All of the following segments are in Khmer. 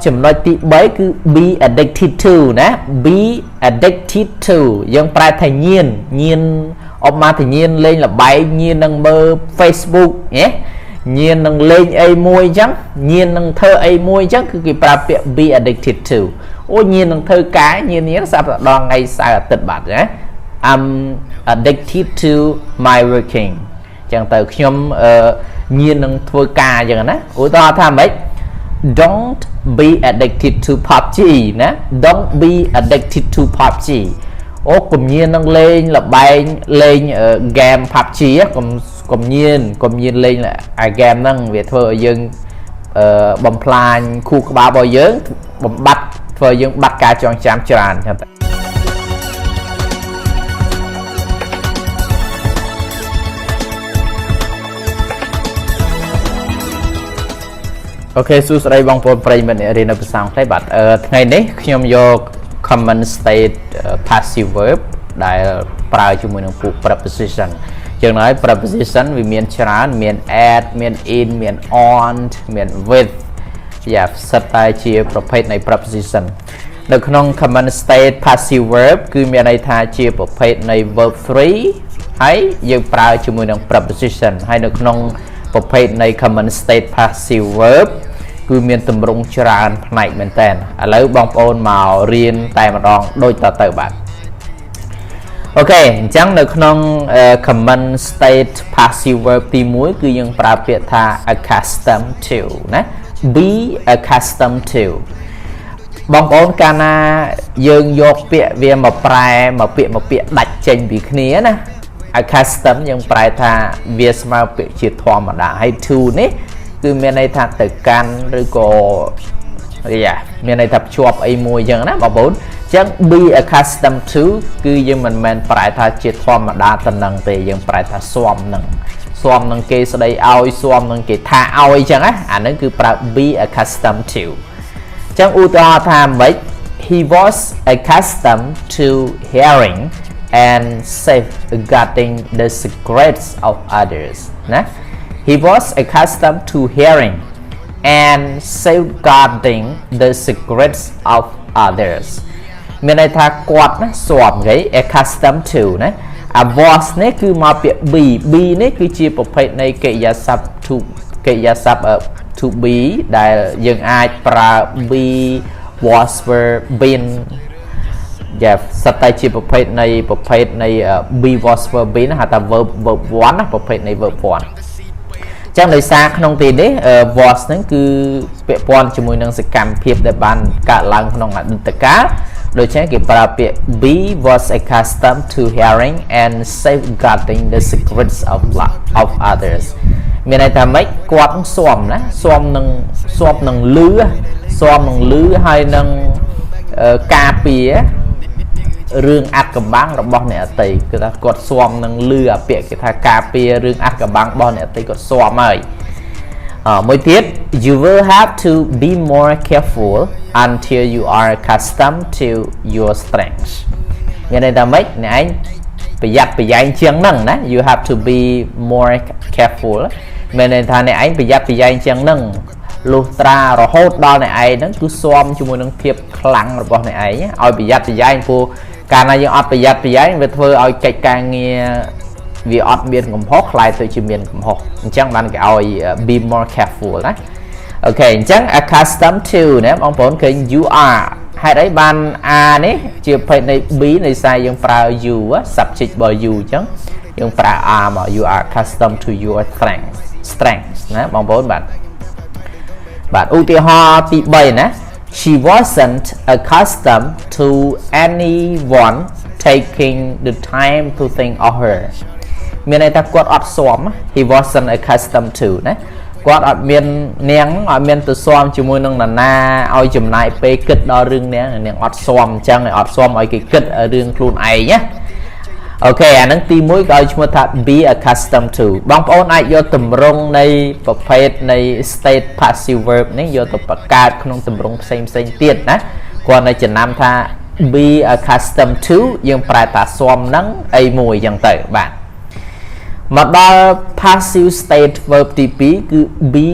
ចំណុចទី3គឺ be addicted to ណា be addicted to យើងប្រែថាញៀនអបមកថាញៀនលេងល្បែងញៀននឹងមើល Facebook ណាញៀននឹងលេងអីមួយអញ្ចឹងញៀននឹងធ្វើអីមួយអញ្ចឹងគឺគេប្រើពាក្យ be addicted to អូញៀននឹងធ្វើការញៀនស្រាប់តែដល់ថ្ងៃសៅរ៍អាទិត្យបាត់ណា I'm addicted to my working អញ្ចឹងទៅខ្ញុំញៀននឹងធ្វើការអញ្ចឹងណាឧទាហរណ៍ថាម៉េចDon't be addicted to PUBG ណា Don't be addicted to PUBG អូកុំញៀននឹងលេងល្បែងលេងហ្គេម PUBG កុំញៀនលេងអាហ្គេមហ្នឹងវាធ្វើឲ្យយើងបំផ្លាញខួរក្បាលរបស់យើងបំបត្តិធ្វើឲ្យយើងបាត់ការចងចាំច្រើនចឹងទៅអូខេសួស្តីបងប្អូនប្រិយមិត្តអ្នករៀននៅភាសាអង់គ្លេសបាទថ្ងៃនេះខ្ញុំយក common state passive verb ដែលប្រើជាមួយនឹងពួក preposition ជាងហើយ preposition វាមានច្រើនមាន at មាន in មាន on មាន with សិតតែជាប្រភេទនៃ preposition នៅក្នុង common state passive verb គឺមានន័យថាជាប្រភេទនៃ verb 3ហើយយើងប្រើជាមួយនឹង preposition ហើយនៅក្នុងប្រភេទនៃ common state passive verb គឺមានទម្រង់ច្រើនផ្នែកមែនតើឥឡូវបងប្អូនមករៀនតែម្ដងដូចតទៅបាទអូខេអញ្ចឹងនៅក្នុង common state passive verb ទី1គឺយើងប្រើពាក្យថា accustomed to ណា be accustomed to បងប្អូនកាលណាយើងយកពាក្យវាមកប្រែមកពាក្យដាច់ចេញពីគ្នាណា accustomed យើងប្រែថាវាស្មើពាក្យជាធម្មតាហើយ to នេះគឺមានន័យថាទៅកាន់ឬក៏មានន័យថាភ្ជាប់អីមួយអញ្ចឹងណាបងប្អូនអញ្ចឹង be accustomed to គឺយើងមិនមែនប្រែថាជាធម្មតាទៅនឹងទេយើងប្រែថាស៊ាំនឹងគេស្ដីឲ្យស៊ាំនឹងគេថាឲ្យអញ្ចឹងណាអានឹងគឺប្រើ be accustomed to អញ្ចឹងឧទាហរណ៍ថាម៉េច he was accustomed to hearing and safeguarding the secrets of others ណា He was accustomed to hearing and safeguarding the secrets of others មានន័យថាគាត់ណាស្វាប់គេ accustomed to ណា a was នេះគឺមកពាក្យ be នេះគឺជាប្រភេទនៃកិរិយាសព្ទ to be ដែលយើងអាចប្រើ be was were been សិតតែជាប្រភេទនៃ be was were been ហៅថា verb 1ណាប្រភេទនៃ verb 1ចឹងដោយសារក្នុងទីនេះ was ហ្នឹងគឺពាក់ព័ន្ធជាមួយនឹងសកម្មភាពដែលបានកើតឡើងក្នុងអតីតកាលដូច្នេះគេប្រើពាក្យ be was accustomed to hearing and safeguarding the secrets of others មានន័យថាម៉េចគាត់ស៊ាំណាស៊ាំនឹងលឺហើយនឹងការពាររឿងអាត់កំបាំងរបស់អ្នកអតីតគឺថាគាត់ស៊ាំនឹងលឺអាពាក្យគេថាការពាររឿងអាត់កំបាំងរបស់អ្នកអតីតគាត់ស៊ាំហើយមួយទៀត you will have to be more careful until you are accustomed to your strengths មានន័យថាម៉េចអ្នកឯងប្រយ័ត្នប្រយែងជាងហ្នឹងណា you have to be more careful មានន័យថាអ្នកឯងប្រយ័ត្នប្រយែងជាងហ្នឹងលុះត្រារហូតដល់អ្នកឯងហ្នឹងគឺស៊ាំជាមួយនឹងភាពខ្លាំងរបស់អ្នកឯងឲ្យប្រយ័ត្នប្រយែងព្រោះកាលណាយើងអត់ប្រយ័ត្នប្រយែងវាធ្វើឲ្យកិច្ចការងារវាអត់មានកំហុសខ្លាយទៅជាមានកំហុសអញ្ចឹងបានគេឲ្យ be more careful ណាអូខេអញ្ចឹង accustomed to ណាបងប្អូនឃើញ you are ហេតុអីបាន are នេះជាប្រភេទនៃ be នៃសារយើងប្រើ you subject របស់ you អញ្ចឹងយើងប្រើ are មក you are accustomed to your strengths ណាបងប្អូនបាទឧទាហរណ៍ទី3ណា She wasn't accustomed to anyone taking the time to think of her មានន័យថាគាត់អត់ស៊ាំ He wasn't accustomed to ណាគាត់អត់មាននាងអត់មានទៅស៊ាំជាមួយនឹងនរណាឲ្យចំណាយពេលគិតដល់រឿងនាងអត់ស៊ាំអញ្ចឹងឲ្យអត់ស៊ាំឲ្យគេគិតរឿងខ្លួនឯងណាអូខេអានឹងទី1ក៏ឲ្យឈ្មោះថា be accustomed to បងប្អូនអាចយកទម្រង់នៃប្រភេទនៃ state passive verb នេះយកទៅបង្កើតក្នុងទម្រង់ផ្សេងទៀតណាគាត់នៅចំណាំថា be accustomed to យើងប្រែថាស៊ាំនឹងអីមួយអញ្ចឹងទៅបាទមកដល់ passive state verb ទី2គឺ be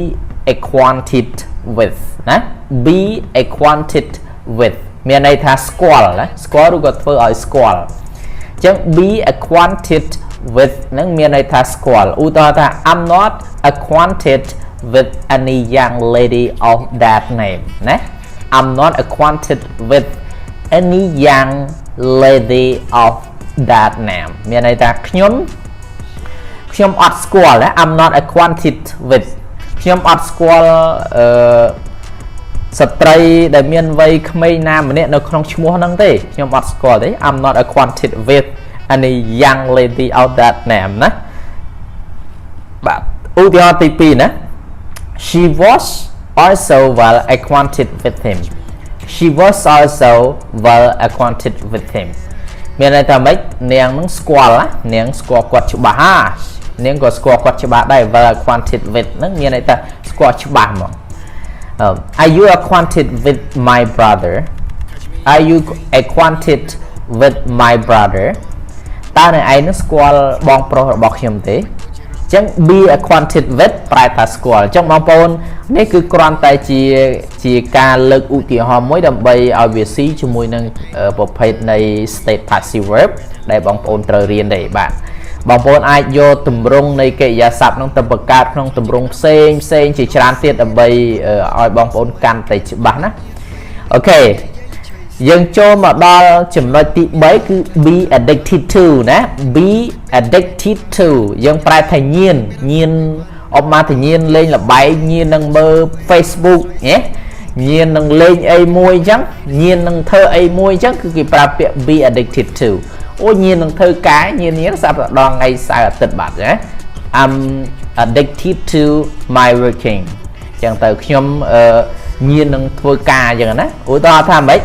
acquainted with ណា be acquainted with មានន័យថាស្គាល់ណាស្គាល់ឬក៏ធ្វើឲ្យស្គាល់អញ្ចឹង be acquainted with នឹងមានន័យថាស្គាល់ឧទាហរណ៍ថា I'm not acquainted with any young lady of that name ណា I'm not acquainted with any young lady of that name មានន័យថាខ្ញុំអត់ស្គាល់ណា I'm not acquainted with ខ្ញុំអត់ស្គាល់ស្ត្រីដែលមានវ័យក្មេងណាម្នាក់នៅក្នុងឈ្មោះហ្នឹងទេខ្ញុំអត់ស្គាល់ទេ I'm not acquainted with any young lady of that name ណាបាទឧទាហរណ៍ទី2ណា She was also well acquainted with him She was also well acquainted with him មានន័យថាម៉េចនាងនឹងស្គាល់នាងស្គាល់គាត់ច្បាស់នាងក៏ស្គាល់គាត់ច្បាស់ដែរ well acquainted with ហ្នឹងមានន័យថាស្គាល់ច្បាស់ហ្មងAre you acquainted with my brother Are you acquainted with my brother តើអ្នកឯងនឹងស្គាល់បងប្រុសរបស់ខ្ញុំទេអញ្ចឹង be acquainted with ប្រែថាស្គាល់អញ្ចឹងបងប្អូននេះគឺគ្រាន់តែជាការលើកឧទាហរណ៍មួយដើម្បីឲ្យវាស៊ីជាមួយនឹងប្រភេទនៃ state passive verb ដែលបងប្អូនត្រូវរៀនដែរបាទបងប្អូនអាចយកទម្រង់នៃកិរិយាសព្ទនឹងទៅបង្កើតក្នុងទម្រង់ផ្សេងជាច្រើនទៀតដើម្បីឲ្យបងប្អូនកាន់តែច្បាស់ណាអូខេយើងចូលមកដល់ចំណុចទី3គឺ be addicted to ណា be addicted to យើងប្រែថាញៀនអបមកទៅញៀនលេងល្បែងញៀននឹងមើល Facebook ណាញៀននឹងលេងអីមួយអញ្ចឹងញៀននឹងធ្វើអីមួយអញ្ចឹងគឺគេប្រើពាក្យ be addicted to អូញៀននឹងធ្វើការញៀនស្រាប់តែដល់ថ្ងៃសៅរ៍អាទិត្យបាត់ណា I'm addicted to my working អញ្ចឹងទៅខ្ញុំញៀននឹងធ្វើការអញ្ចឹងណាឧទាហរណ៍ថាម៉េច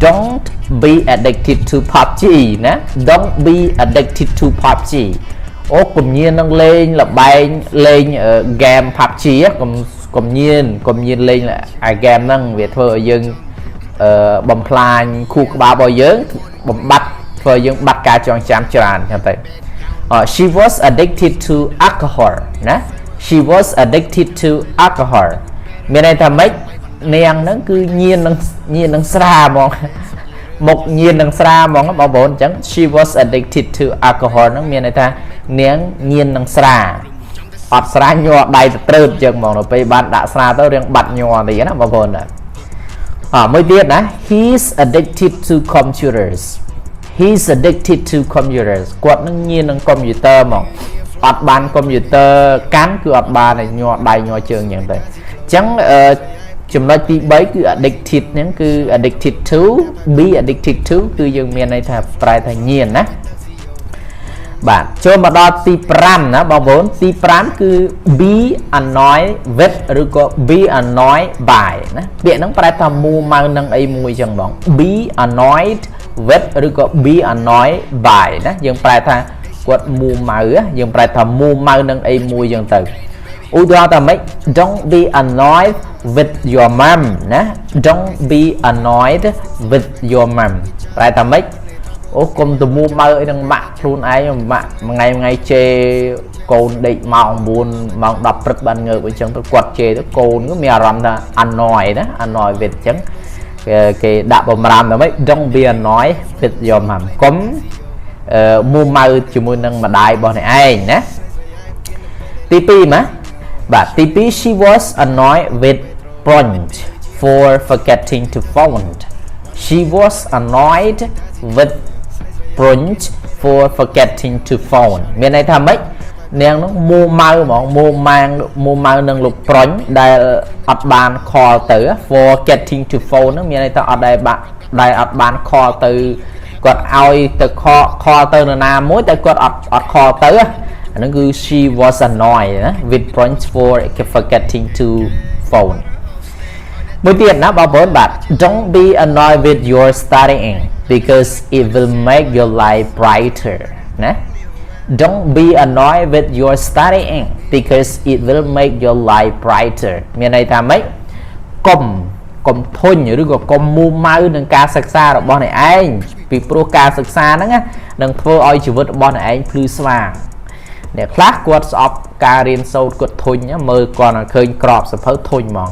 Don't be addicted to PUBG ណា Don't be addicted to PUBG អូកុំញៀននឹងលេងល្បែងលេង game PUBG កុំញៀនលេងអា game ហ្នឹងវាធ្វើឲ្យយើងបំផ្លាញខួរក្បាលរបស់យើងបំបត្តិធ្វើឲ្យយើងបាត់ការចងចាំច្រើនចឹងទៅ She was addicted to alcohol ណា She was addicted to alcohol មានន័យថាម៉េចនាងហ្នឹងគឺញៀននឹងស្រាហ្មងមកញៀននឹងស្រាហ្មងបងប្អូនអញ្ចឹង She was addicted to alcohol ហ្នឹងមានន័យថានាងញៀននឹងស្រាអត់ស្រាញ័រដៃទៅត្រើតអញ្ចឹងហ្មងទៅពេលបានដាក់ស្រាទៅរៀងបាត់ញ័រទៀតណាបងប្អូនមួយទៀតណា He's addicted to computers He's addicted to computers គាត់នឹងញៀននឹងកុំព្យូទ័រហ្មងអត់បានកុំព្យូទ័រកាន់គឺអត់បានញ័រដៃញ័រជើងអញ្ចឹងទៅអញ្ចឹងចំណុចទី3គឺ addicted ហ្នឹងគឺ addicted to be addicted to គឺយើងមានន័យថាប្រែថាញៀនណាបាទចូលមកដល់ទី5ណាបងប្អូនទី5គឺ be annoyed with ឬក៏ be annoyed by ណាពាក្យហ្នឹងប្រែថាមួម៉ៅនឹងអីមួយចឹងបង be annoyed with ឬក៏ be annoyed by ណាយើងប្រែថាគាត់មួម៉ៅយើងប្រែថាមួម៉ៅនឹងអីមួយចឹងទៅឧទាហរណ៍ថាម៉េច Don't be annoyed with your mom ណា Don't be annoyed with your mom ប្រែថាម៉េចអូកុំទៅមួម៉ៅអីនឹងម៉ាក់ខ្លួនឯងម៉ាក់មួយថ្ងៃជេរកូនដេកម៉ោង9ម៉ោង10ព្រឹកបានងើបអញ្ចឹងទៅគាត់ជេរទៅកូនក៏មានអារម្មណ៍ថា annoyed ណា annoyed with អញ្ចឹងគេដាក់បំរាមថាម៉េច Don't be annoyed with your mom កុំមួម៉ៅជាមួយនឹងម្ដាយរបស់អ្នកឯងណាទី2ណាបាទទី2 she was annoyed with Brunch for forgetting to phone she was annoyed with Brunch for forgetting to phone មានន័យថាម៉េចនាងនោះមួម៉ៅហ្មងមួម៉ៅនឹងលោកប្រុញដែលអត់បាន call ទៅ for getting to phone ហ្នឹងមានន័យថាអត់ដែលអត់បាន call ទៅគាត់ឲ្យទៅ call ទៅនរណាមួយតែគាត់អត់ call ទៅអាហ្នឹងគឺ she was annoyed ណា with Brunch for forgetting to phone មួយទៀតណាបងប្អូនបាទ Don't be annoyed with your studying because it will make your life brighter ណា Don't be annoyed with your studying because it will make your life brighter មានន័យថាម៉េចកុំធុញឬក៏កុំមួម៉ៅនឹងការសិក្សារបស់អ្នកឯងពីព្រោះការសិក្សាហ្នឹងនឹងធ្វើឲ្យជីវិតរបស់អ្នកឯងភ្លឺស្វាងអ្នកខ្លះគាត់ស្អប់ការរៀនសូត្រគាត់ធុញមើលគាត់ឃើញក្របសភៅធុញហ្មង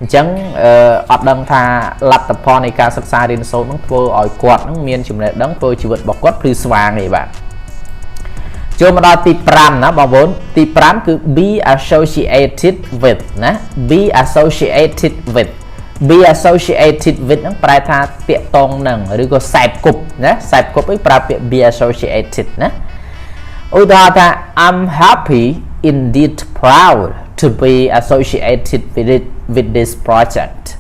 chẳng ở đằng tha lặt tập phò này ca sắc xa đến số nó vừa ở quạt nó miên chùm này đấng vừa chịu vật bọc quát plus vàng này bạn cho mà đo tip pram nó bằng vốn tip pram cứ be associated with nè be associated with nó phải tha tiện tông nằng rồi có sạp cục nè sạp cục ấy phải be associated nè ủa đó ta I'm happy indeed proud to be associated with this project.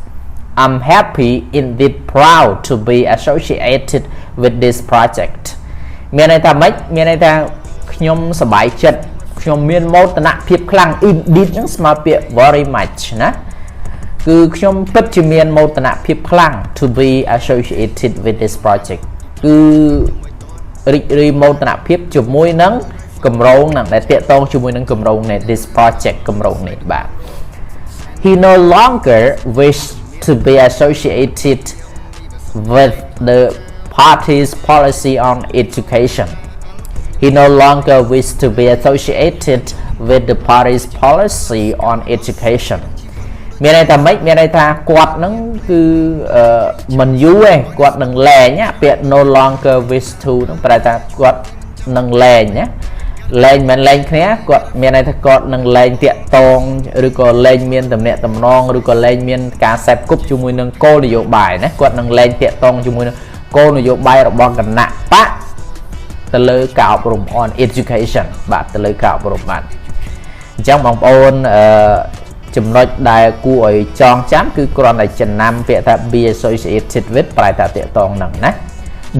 I'm happy indeed proud to be associated with this project. Miền này ta mấy miền này ta nhom sờ bài chật nhom miền mốt ta nặng phiệp khăng indeed những smart bịa very much nè cứ nhom bất chỉ miền mốt ta nặng phiệp khăng to be associated with this project cứ remote ta nặng phiệp chụp môi nắng cầm rong nè để tiện tông chụp môi nắng cầm rong này this project cầm rong này bạn he no longer wished to be associated with the party's policy on education. He no longer wished to be associated with the party's policy on education. Miền này ta mấy miền này ta quạt nó cứ mình vui quạt đừng lè nhá biệt no longer wish to nó phải ta quạt đừng lè nhá lên mình lên khé quạt miền này ta quạt đừng lên tiện tông rồi còn lên miền tầm nẹt tầm non rồi còn lên miền cá sẹp cúp chung mùi nâng cô để dụ bài nhé quạt đừng lên tiện tông chung mùi nâng cô để dụ bài rồi bọn cần nặng bác ta lơ cạo bồm on education bạn ta lơ cạo bồm bạn trong vòng ôn chùm nói đại của chọn chám cứ còn là chân nam việc ta be associated with bài ta tiện tông nặng nè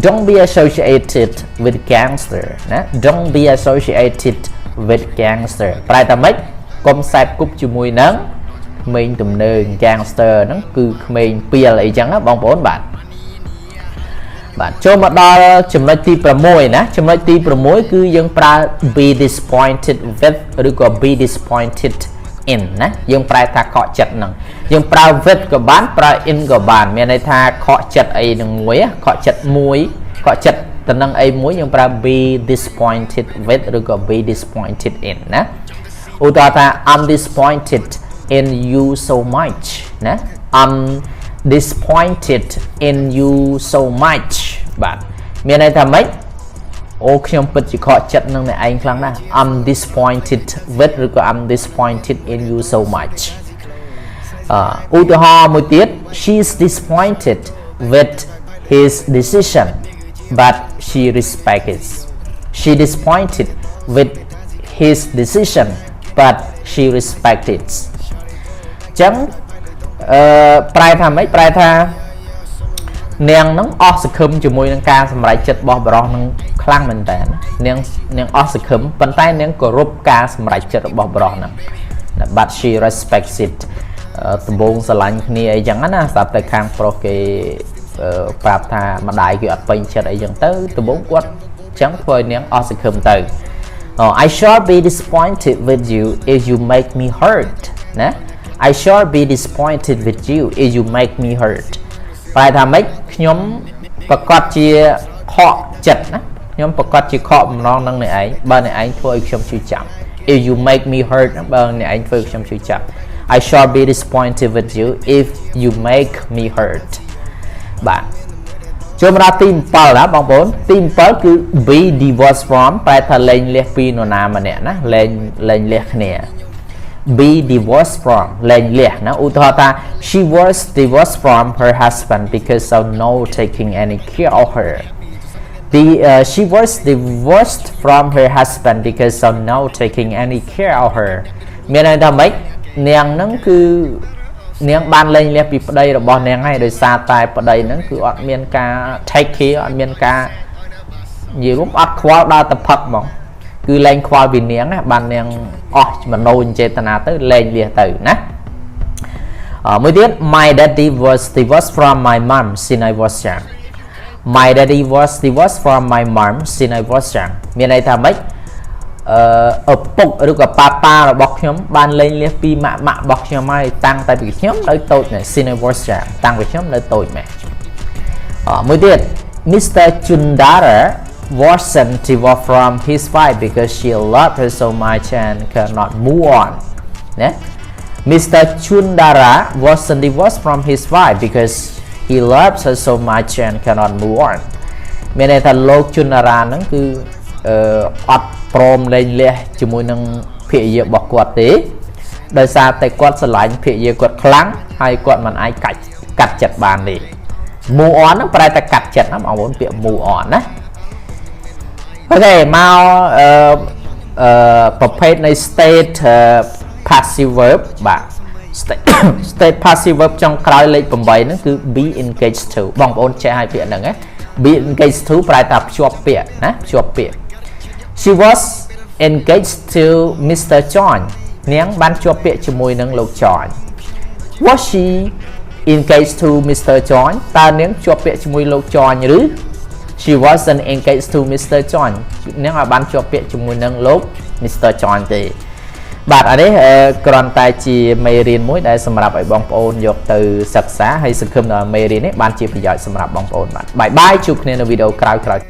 don't be associated with gangster nè don't be associated with gangster bài ta mấy công sạp cúp chú mùi nắng mình tùm nơi gangster nó cứ mình bia lại chẳng á bóng bốn bạn cho một đo chùm nói ti môi nè chùm nói ti môi cứ dân pra be disappointed with rồi còn be disappointed in nè dân pra ta khó chật nè dân pra with của bán pra in của bạn miền này ta khó chật ấy đừng muối khó chật muối khó chật tận năng ấy muối dân pra be disappointed with rồi còn be disappointed in nè ủa ta I'm disappointed in you so much nè I'm disappointed in you so much bạn miền này ta mấy ôខ្ញុំពិតជាខកចិត្តនឹងអ្នកឯងខ្លាំងណាស់ I'm disappointed with ឬក៏ I'm disappointed in you so much ឧទាហរណ៍មួយទៀត she's disappointed with his decision but she respects it she disappointed with his decision but she respects it ចឹងប្រែថាម៉េចប្រែថានាងនឹងអស់សង្ឃឹមជាមួយនឹងការសម្រេចចិត្តរបស់បរិសុទ្ធនឹងខ្លាំងមែនតើនាងអស់សង្ឃឹមប៉ុន្តែនាងគោរពការសម្រេចចិត្តរបស់បរិសុទ្ធហ្នឹង but she respects it ដំបូងស្រឡាញ់គ្នាអីចឹងណាស្រាប់តែខាងប្រុសគេប្រាប់ថាម្ដាយគេអត់ពេញចិត្តអីចឹងទៅដំបូងគាត់ចឹងធ្វើឲ្យនាងអស់សង្ឃឹមទៅ I shall be disappointed with you if you make me hurt ណា I shall be disappointed with you if you make me hurt ប្រែថាម៉េចខ្ញុំប្រកាសជាខកចិត្តណាខ្ញុំប្រកាសជាខកបំណងនឹងអ្នកឯងបើអ្នកឯងធ្វើឲ្យខ្ញុំឈឺចាប់ if you make me hurt បើអ្នកឯងធ្វើខ្ញុំឈឺចាប់ I shall be disappointed with you if you make me hurt បាទចូលមកដល់ទី7ណាបងប្អូនទី7គឺ be divorced from ប្រែថាលែងលះពីនរណាម្នាក់ណាលែងលះគ្នា be divorced from លែងលះណាឧទាហរណ៍ថា she was divorced from her husband because of no taking any care of her she was divorced from her husband because of no taking any care of her មានន័យថាម៉េចនាងហ្នឹងគឺនាងបានលែងលះពីប្តីរបស់នាងហើយដោយសារតែប្តីហ្នឹងគឺអត់មានការ take care អត់មានការនិយាយរួមអត់ខ្វល់ដល់ទៅផឹកហ្មងគឺលែងខ្វល់ពីនាងណាបាននាងអស់មនោចេតនាទៅលែងលះទៅណាមួយទៀត my daddy was divorced from my mom since I was young my daddy was divorced from my mom since I was young មានន័យថាម៉េចឪពុកឬក៏ប៉ារបស់ខ្ញុំបានលែងលះពីម៉ាក់របស់ខ្ញុំហើយតាំងតែពីខ្ញុំនៅតូចណា since I was young តាំងពីខ្ញុំនៅតូចម៉េចមួយទៀត Mr. Chundara wasn't divorced from his wife because she loved her so much and cannot move on ណា Mr. Chundara wasn't divorced from his wife because he loves her so much and cannot move on មានន័យថាលោក Chundara ហ្នឹងគឺអត់ព្រមលែងលះជាមួយនឹងភរិយារបស់គាត់ទេដោយសារតែគាត់ស្រឡាញ់ភរិយាគាត់ខ្លាំងហើយគាត់មិនអាចកាត់ចិត្តបានទេ move on ហ្នឹងប្រែតែកាត់ចិត្តណាបងប្អូនពាក្យ move on ណាអូខេមកប្រភេទនៃ state passive verb បាទ state passive verb ចុងក្រោយលេខ 8 ហ្នឹងគឺ be engaged to បងប្អូនចេះឲ្យពាក្យហ្នឹងណា be engaged to ប្រែថាភ្ជាប់ពាក្យណាភ្ជាប់ពាក្យ she was engaged to Mr. John នាងបានជាប់ពាក្យជាមួយនឹងលោក John was she engaged to Mr. John តើនាងជាប់ពាក្យជាមួយលោក John ឬ she wasn't engaged to Mr. John នាងឲ្យបានជាប់ពាក្យជាមួយនឹងលោក Mr. John ទេបាទអានេះគ្រាន់តែជាមេរៀនមួយដែលសម្រាប់ឲ្យបងប្អូនយកទៅសិក្សាហើយសង្ឃឹមថាមេរៀននេះបានជាប្រយោជន៍សម្រាប់បងប្អូនបាទបាយបាយជួបគ្នានៅវីដេអូក្រោយៗ